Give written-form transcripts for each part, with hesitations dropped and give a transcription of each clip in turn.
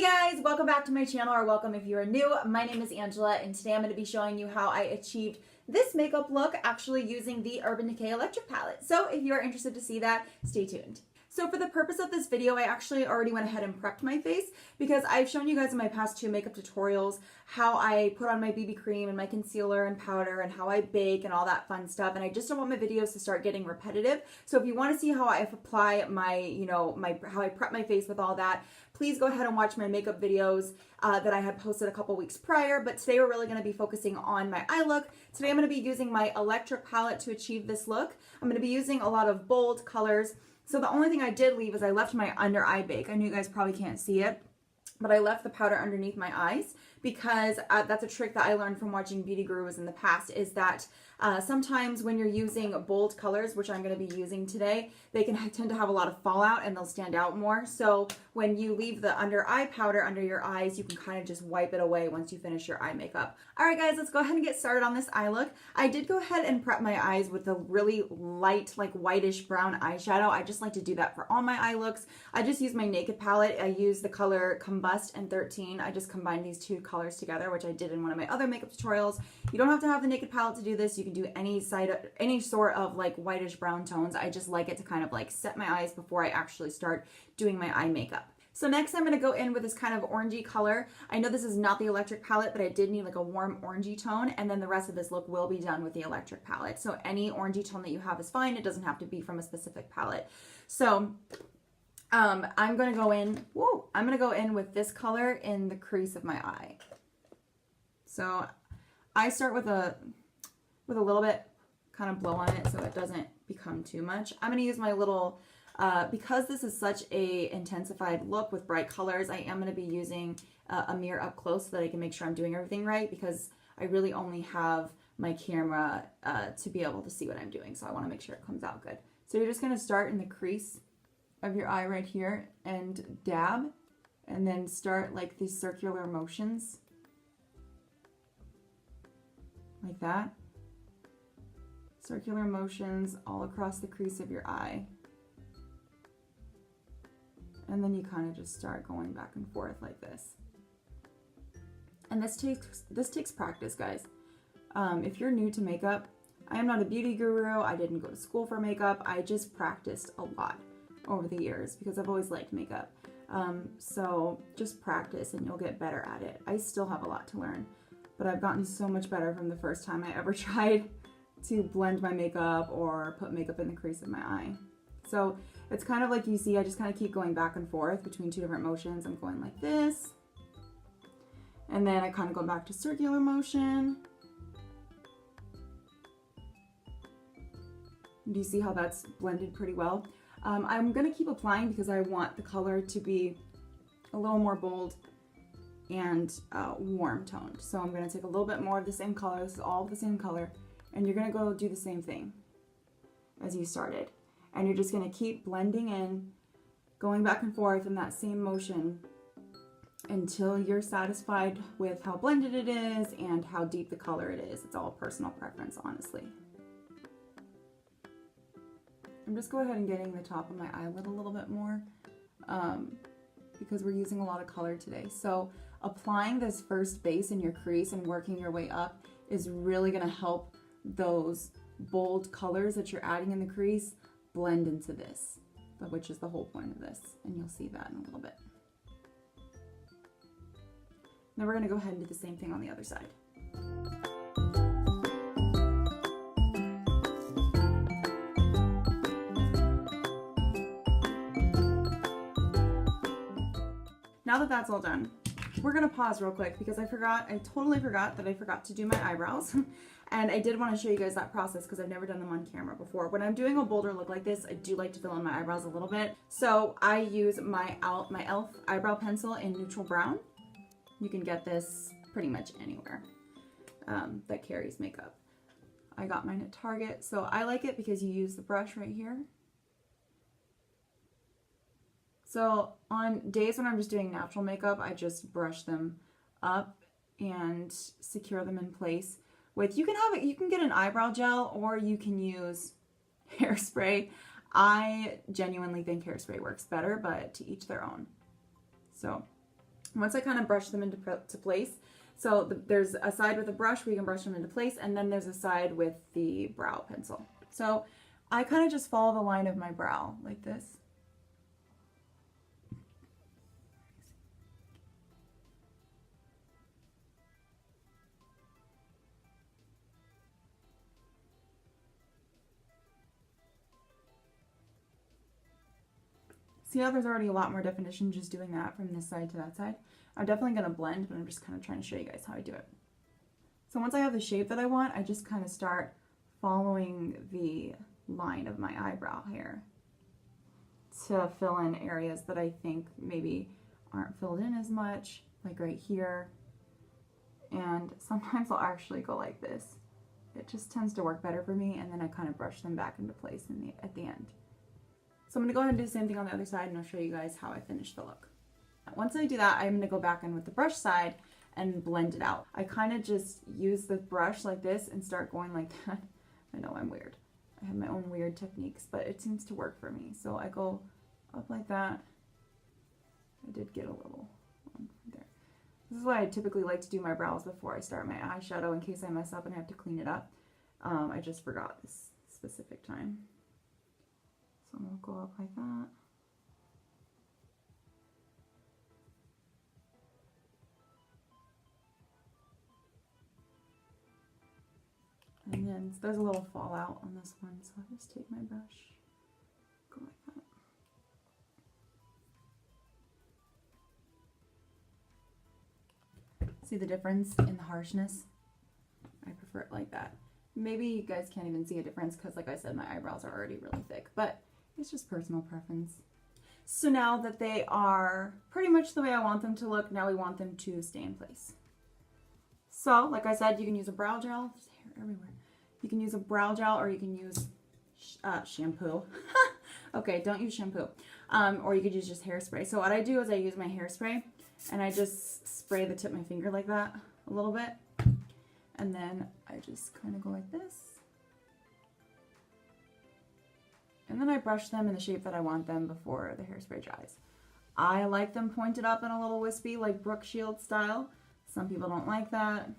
Guys, welcome back to my channel, or welcome if you are new. My name is Angela, and today I'm going to be showing you how I achieved this makeup look actually using the Urban Decay Electric Palette. So if you're interested to see that, stay tuned. So for the purpose of this video, I actually already went ahead and prepped my face because I've shown you guys in my past 2 makeup tutorials how I put on my BB cream and my concealer and powder and how I bake and all that fun stuff. And I just don't want my videos to start getting repetitive. So if you want to see how I apply my, how I prep my face with all that, please go ahead and watch my makeup videos that I had posted a couple weeks prior. But today we're really going to be focusing on my eye look. Today I'm going to be using my electric palette to achieve this look. I'm going to be using a lot of bold colors. So the only thing I did leave is I left my under eye bake. I know you guys probably can't see it, but I left the powder underneath my eyes because that's a trick that I learned from watching beauty gurus in the past, is that sometimes when you're using bold colors, which I'm going to be using today, they can tend to have a lot of fallout and they'll stand out more. So when you leave the under eye powder under your eyes, you can kind of just wipe it away once you finish your eye makeup. All right, guys, let's go ahead and get started on this eye look. I did go ahead and prep my eyes with a really light, like whitish brown eyeshadow. I just like to do that for all my eye looks. I just use my Naked palette. I use the color Combust and 13. I just combined these 2 colors together, which I did in one of my other makeup tutorials. You don't have to have the Naked palette to do this. You can do any sort of like whitish brown tones. I just like it to kind of like set my eyes before I actually start doing my eye makeup. So next I'm going to go in with this kind of orangey color. I know this is not the electric palette, but I did need like a warm orangey tone, and then the rest of this look will be done with the electric palette. So any orangey tone that you have is fine. It doesn't have to be from a specific palette. So I'm going to go in with this color in the crease of my eye. So I start with a little bit, kind of blow on it so it doesn't become too much. I'm going to use my little, because this is such a intensified look with bright colors, I am going to be using a mirror up close so that I can make sure I'm doing everything right, because I really only have my camera to be able to see what I'm doing. So I want to make sure it comes out good. So you're just going to start in the crease of your eye right here and dab, and then start like these circular motions like that. Circular motions all across the crease of your eye. And then you kind of just start going back and forth like this. And this takes practice, guys. If you're new to makeup, I am not a beauty guru. I didn't go to school for makeup. I just practiced a lot over the years because I've always liked makeup. So just practice and you'll get better at it. I still have a lot to learn, but I've gotten so much better from the first time I ever tried to blend my makeup or put makeup in the crease of my eye. So it's kind of like you see, I just kind of keep going back and forth between 2 different motions. I'm going like this, and then I kind of go back to circular motion. Do you see how that's blended pretty well? I'm going to keep applying because I want the color to be a little more bold and warm toned. So I'm going to take a little bit more of the same color. This is all the same color. And you're going to go do the same thing as you started. And you're just going to keep blending in, going back and forth in that same motion until you're satisfied with how blended it is and how deep the color it is. It's all personal preference, honestly. I'm just going ahead and getting the top of my eyelid a little bit more because we're using a lot of color today. So applying this first base in your crease and working your way up is really going to help those bold colors that you're adding in the crease blend into this, which is the whole point of this, and you'll see that in a little bit. Now we're going to go ahead and do the same thing on the other side. Now that that's all done, we're going to pause real quick because I totally forgot that I forgot to do my eyebrows. And I did want to show you guys that process because I've never done them on camera before. When I'm doing a bolder look like this, I do like to fill in my eyebrows a little bit. So I use my e.l.f. eyebrow pencil in neutral brown. You can get this pretty much anywhere that carries makeup. I got mine at Target. So I like it because you use the brush right here. So on days when I'm just doing natural makeup, I just brush them up and secure them in place with, you can get an eyebrow gel or you can use hairspray. I genuinely think hairspray works better, but to each their own. So Once I kind of brush them into place, so there's a side with a brush where you can brush them into place, and then there's a side with the brow pencil. So I kind of just follow the line of my brow like this. See how there's already a lot more definition just doing that from this side to that side? I'm definitely going to blend, but I'm just kind of trying to show you guys how I do it. So once I have the shape that I want, I just kind of start following the line of my eyebrow hair to fill in areas that I think maybe aren't filled in as much, like right here. And sometimes I'll actually go like this. It just tends to work better for me, and then I kind of brush them back into place at the end. So I'm going to go ahead and do the same thing on the other side, and I'll show you guys how I finish the look. Once I do that, I'm going to go back in with the brush side and blend it out. I kind of just use the brush like this and start going like that. I know I'm weird. I have my own weird techniques, but it seems to work for me. So I go up like that. I did get a little one there. This is why I typically like to do my brows before I start my eyeshadow in case I mess up and I have to clean it up. I just forgot this specific time. So I'm going to go up like that. And then there's a little fallout on this one, so I'll just take my brush, go like that. See the difference in the harshness? I prefer it like that. Maybe you guys can't even see a difference because, like I said, my eyebrows are already really thick, but it's just personal preference. So now that they are pretty much the way I want them to look, now we want them to stay in place. So, like I said, you can use a brow gel. There's hair everywhere. You can use a brow gel, or you can use shampoo. Okay, don't use shampoo. Or you could use just hairspray. So what I do is I use my hairspray, and I just spray the tip of my finger like that a little bit. And then I just kind of go like this. And then I brush them in the shape that I want them before the hairspray dries. I like them pointed up and a little wispy, like Brooke Shields style. Some people don't like that.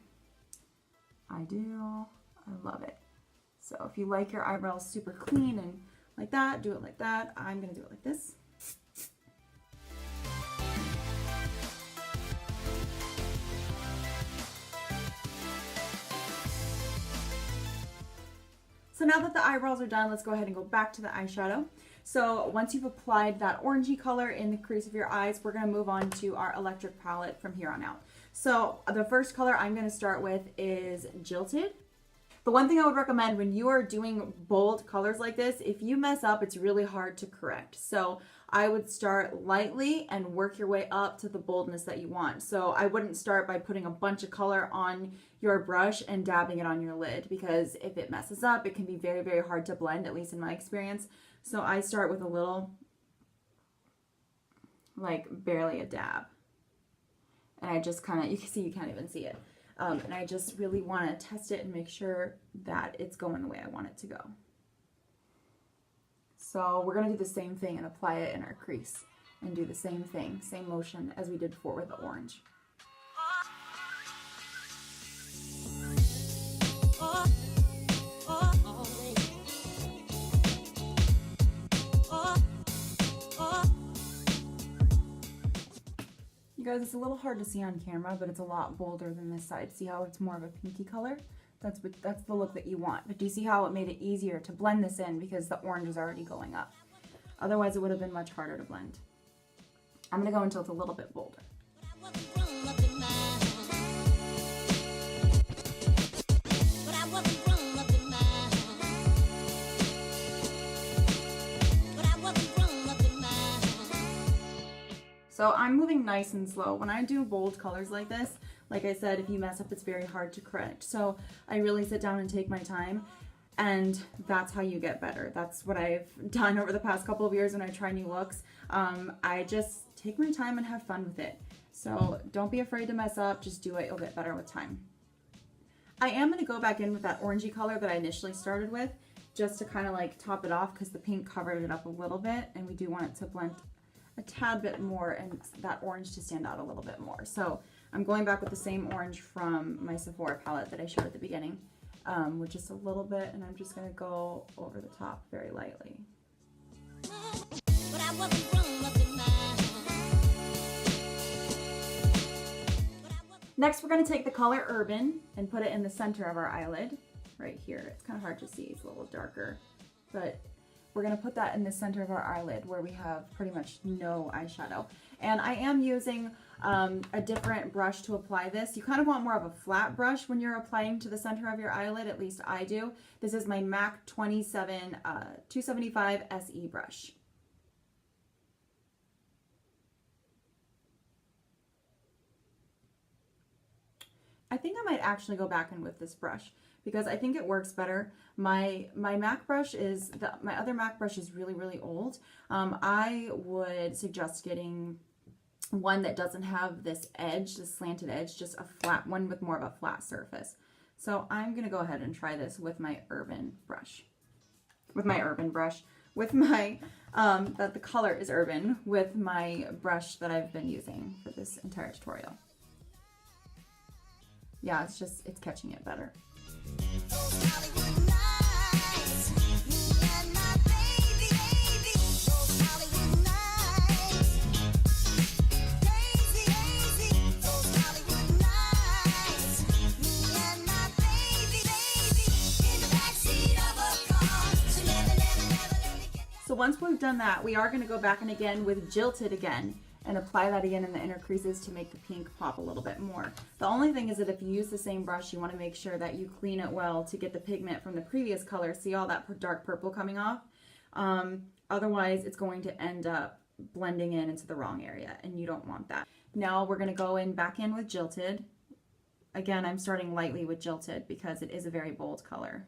I do. I love it. So if you like your eyebrows super clean and like that, do it like that. I'm going to do it like this. So now that the eyebrows are done, let's go ahead and go back to the eyeshadow. So once you've applied that orangey color in the crease of your eyes, we're going to move on to our electric palette from here on out. So the first color I'm going to start with is Jilted. The one thing I would recommend when you are doing bold colors like this, if you mess up, it's really hard to correct. So I would start lightly and work your way up to the boldness that you want. So I wouldn't start by putting a bunch of color on your brush and dabbing it on your lid, because if it messes up, it can be very, very hard to blend, at least in my experience. So I start with a little, like barely a dab. And I just kind of, you can see, you can't even see it. And I just really want to test it and make sure that it's going the way I want it to go. So we're going to do the same thing and apply it in our crease and do the same thing, same motion as we did before with the orange. Guys, it's a little hard to see on camera, but it's a lot bolder than this side. See how it's more of a pinky color? That's the look that you want. But do you see how it made it easier to blend this in because the orange is already going up? Otherwise, it would have been much harder to blend. I'm going to go until it's a little bit bolder. So I'm moving nice and slow. When I do bold colors like this, like I said, if you mess up, it's very hard to correct. So I really sit down and take my time, and that's how you get better. That's what I've done over the past couple of years when I try new looks. I just take my time and have fun with it. So don't be afraid to mess up, just do it, you'll get better with time. I am gonna go back in with that orangey color that I initially started with, just to kind of like top it off because the pink covered it up a little bit, and we do want it to blend a tad bit more and that orange to stand out a little bit more. So I'm going back with the same orange from my Sephora palette that I showed at the beginning, with just a little bit, and I'm just going to go over the top very lightly. Next, we're going to take the color Urban and put it in the center of our eyelid, right here. It's kind of hard to see, it's a little darker, but we're going to put that in the center of our eyelid where we have pretty much no eyeshadow. And I am using a different brush to apply this. You kind of want more of a flat brush when you're applying to the center of your eyelid, at least I do. This is my MAC 275 SE brush. I think I might actually go back in with this brush because I think it works better. My MAC brush is, my other MAC brush is really, really old. I would suggest getting one that doesn't have this edge, this slanted edge, just a flat one with more of a flat surface. So I'm gonna go ahead and try this with my Urban brush. With my, that the color is Urban, with my brush that I've been using for this entire tutorial. Yeah, it's catching it better. So once we've done that, we are going to go back in again with Jilted again and apply that again in the inner creases to make the pink pop a little bit more. The only thing is that if you use the same brush, you want to make sure that you clean it well to get the pigment from the previous color. See all that dark purple coming off? Otherwise, it's going to end up blending in into the wrong area, and you don't want that. Now we're going to go back in with Jilted. Again, I'm starting lightly with Jilted because it is a very bold color.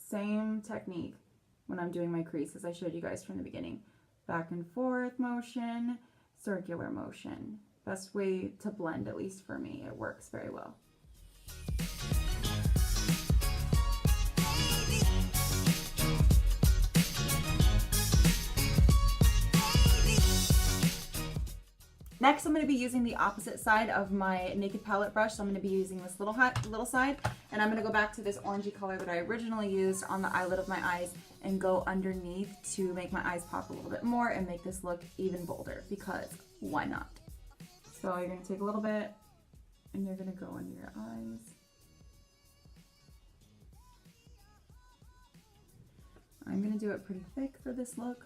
Same technique when I'm doing my crease as I showed you guys from the beginning. Back and forth motion, circular motion. Best way to blend, at least for me. It works very well. Next, I'm going to be using the opposite side of my Naked palette brush. So I'm going to be using this little side, and I'm going to go back to this orangey color that I originally used on the eyelid of my eyes and go underneath to make my eyes pop a little bit more and make this look even bolder, because why not? So you're going to take a little bit and you're going to go under your eyes. I'm going to do it pretty thick for this look.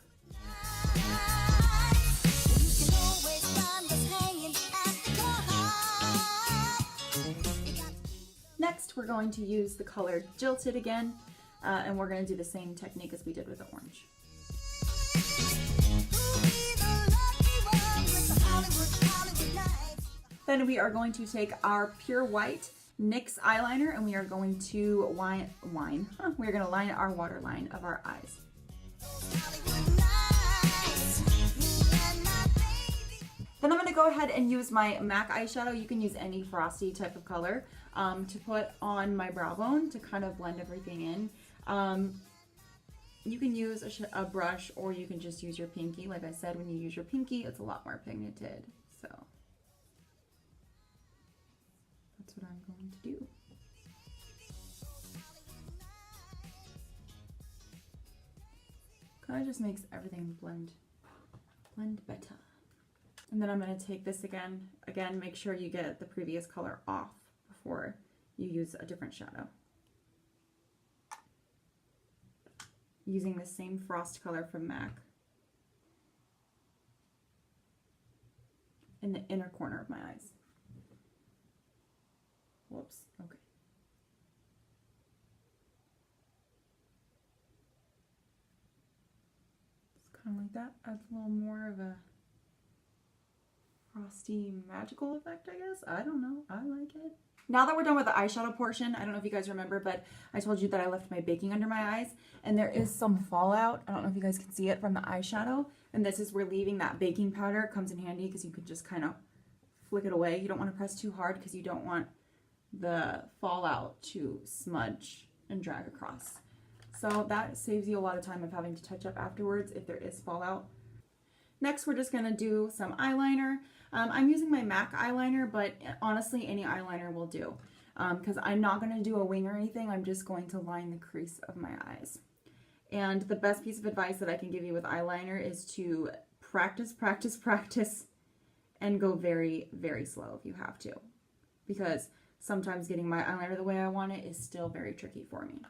Next, we're going to use the color Jilted again, and we're going to do the same technique as we did with the orange. Then we are going to take our pure white NYX eyeliner, and we are going to we're going to line our waterline of our eyes. Then I'm going to go ahead and use my MAC eyeshadow. You can use any frosty type of color to put on my brow bone to kind of blend everything in. You can use a brush, or you can just use your pinky. Like I said, when you use your pinky, it's a lot more pigmented. So that's what I'm going to do. Kind of just makes everything blend better. And then I'm going to take this again, make sure you get the previous color off before you use a different shadow. Using the same frost color from MAC in the inner corner of my eyes. Whoops, okay. Just kind of like that, adds a little more of a frosty magical effect, I guess. I don't know, I like it. Now that we're done with the eyeshadow portion, I don't know if you guys remember, but I told you that I left my baking under my eyes, and there is some fallout. I don't know if you guys can see it from the eyeshadow, and this is where leaving that baking powder comes in handy because you can just kind of flick it away. You don't want to press too hard because you don't want the fallout to smudge and drag across. So that saves you a lot of time of having to touch up afterwards if there is fallout. Next, we're just going to do some eyeliner. I'm using my MAC eyeliner, but honestly, any eyeliner will do. Because I'm not going to do a wing or anything. I'm just going to line the crease of my eyes. And the best piece of advice that I can give you with eyeliner is to practice, practice, practice, and go very, very slow if you have to. Because sometimes getting my eyeliner the way I want it is still very tricky for me.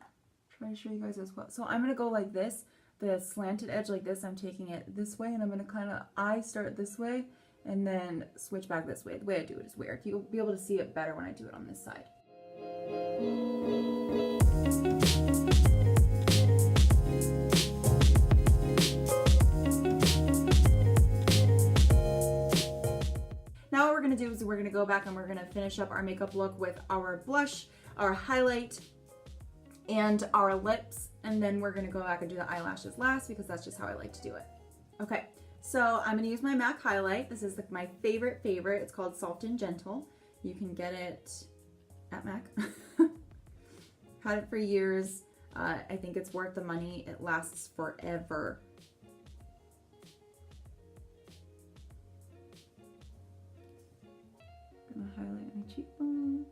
Try to show you guys as well. So I'm going to go like this. The slanted edge like this, I'm taking it this way, and I'm going to kind of, I start this way, and then switch back this way. The way I do it is weird. You'll be able to see it better when I do it on this side. Now what we're going to do is we're going to go back and we're going to finish up our makeup look with our blush, our highlight, and our lips, and then we're going to go back and do the eyelashes last because that's just how I like to do it. Okay, so I'm going to use my MAC highlight. This is my favorite. It's called Soft and Gentle. You can get it at MAC. Had it for years. I think it's worth the money. It lasts forever. I'm going to highlight my cheekbone.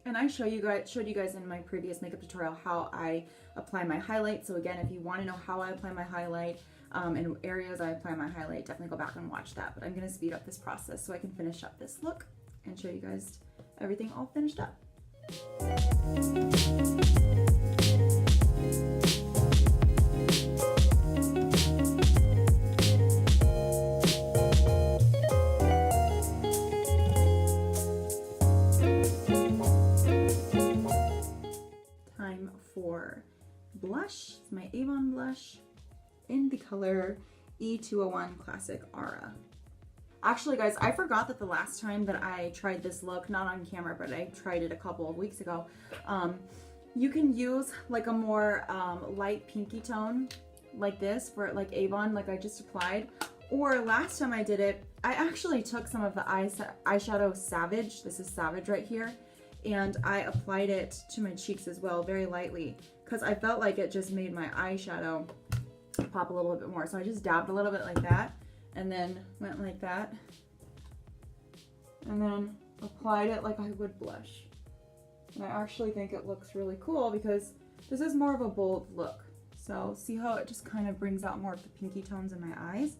And I showed you guys in my previous makeup tutorial how I apply my highlight. So again, if you want to know how I apply my highlight and areas I apply my highlight, definitely go back and watch that. But I'm going to speed up this process so I can finish up this look and show you guys everything all finished up. For blush, it's my Avon blush in the color E201 Classic Aura. Actually guys, I forgot that the last time that I tried this look, not on camera, but I tried it a couple of weeks ago, you can use like a more light pinky tone like this for like Avon, like I just applied. Or last time I did it, I actually took some of the eyeshadow Savage, this is Savage right here, and I applied it to my cheeks as well, very lightly, because I felt like it just made my eyeshadow pop a little bit more. So I just dabbed a little bit like that, and then went like that, and then applied it like I would blush. And I actually think it looks really cool because this is more of a bold look. So see how it just kind of brings out more of the pinky tones in my eyes?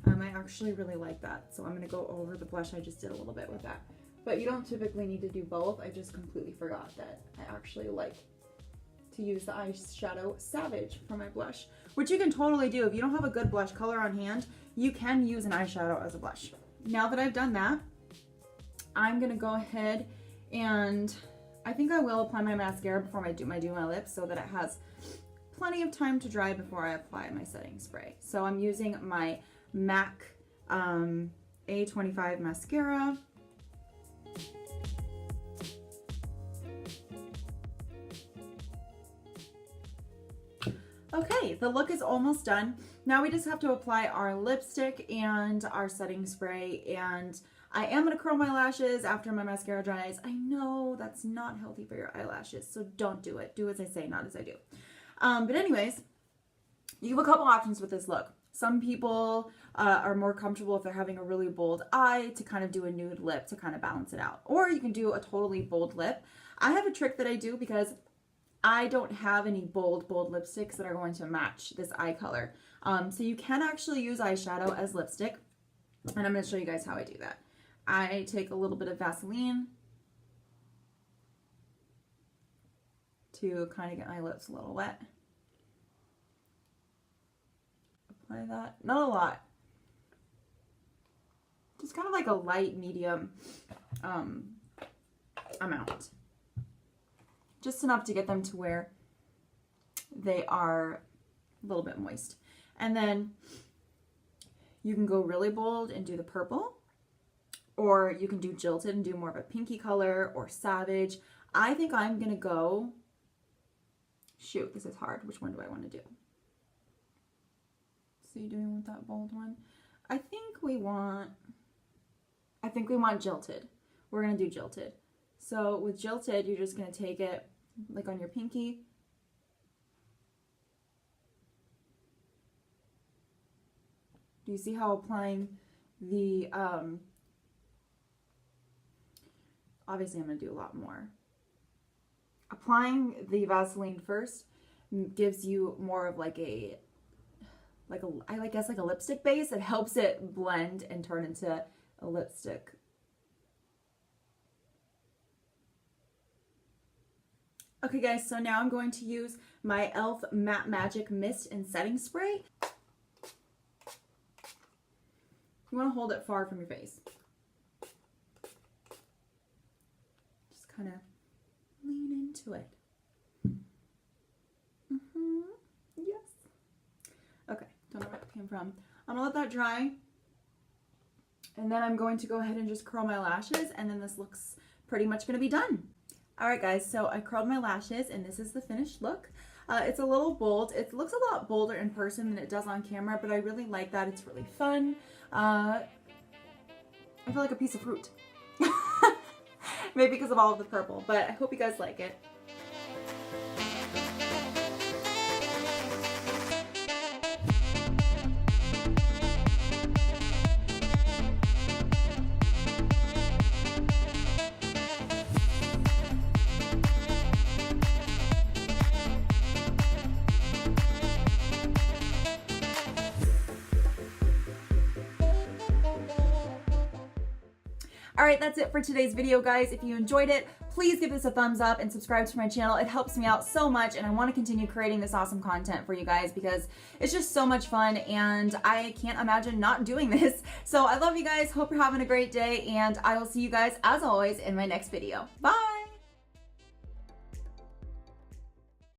I actually really like that. So I'm going to go over the blush I just did a little bit with that. But you don't typically need to do both. I just completely forgot that I actually like to use the eyeshadow Savage for my blush, which you can totally do. If you don't have a good blush color on hand, you can use an eyeshadow as a blush. Now that I've done that, I'm gonna go ahead and I think I will apply my mascara before I do my lips so that it has plenty of time to dry before I apply my setting spray. So I'm using my MAC A25 mascara. Okay, the look is almost done. Now we just have to apply our lipstick and our setting spray, and I am going to curl my lashes after my mascara dries. I know that's not healthy for your eyelashes, so don't do it. Do as I say, not as I do. But anyways, you have a couple options with this look. Some people are more comfortable if they're having a really bold eye to kind of do a nude lip to kind of balance it out. Or you can do a totally bold lip. I have a trick that I do because I don't have any bold lipsticks that are going to match this eye color. So you can actually use eyeshadow as lipstick. And I'm going to show you guys how I do that. I take a little bit of Vaseline to kind of get my lips a little wet. Apply that. Not a lot. Just kind of like a light medium amount. Just enough to get them to where they are a little bit moist. And then you can go really bold and do the purple, or you can do Jilted and do more of a pinky color, or Savage. I think I'm gonna go, shoot, this is hard. Which one do I want to do? So you're doing with that bold one? I think we want Jilted. We're gonna do Jilted. So with Jilted, you're just gonna take it like on your pinky. Do you see how applying the, obviously I'm going to do a lot more. Applying the Vaseline first gives you more of like a I guess like a lipstick base. It helps it blend and turn into a lipstick. Okay guys, so now I'm going to use my e.l.f. Matte Magic Mist and Setting Spray. You want to hold it far from your face. Just kind of lean into it. Yes. Okay, don't know where it came from. I'm going to let that dry. And then I'm going to go ahead and just curl my lashes, and then this looks pretty much going to be done. Alright guys, so I curled my lashes, and this is the finished look. It's a little bold. It looks a lot bolder in person than it does on camera, but I really like that. It's really fun. I feel like a piece of fruit. Maybe because of all of the purple, but I hope you guys like it. Alright, that's it for today's video, guys. If you enjoyed it, please give this a thumbs up and subscribe to my channel. It helps me out so much, and I want to continue creating this awesome content for you guys because it's just so much fun, and I can't imagine not doing this. So I love you guys. Hope you're having a great day, and I will see you guys, as always, in my next video. Bye!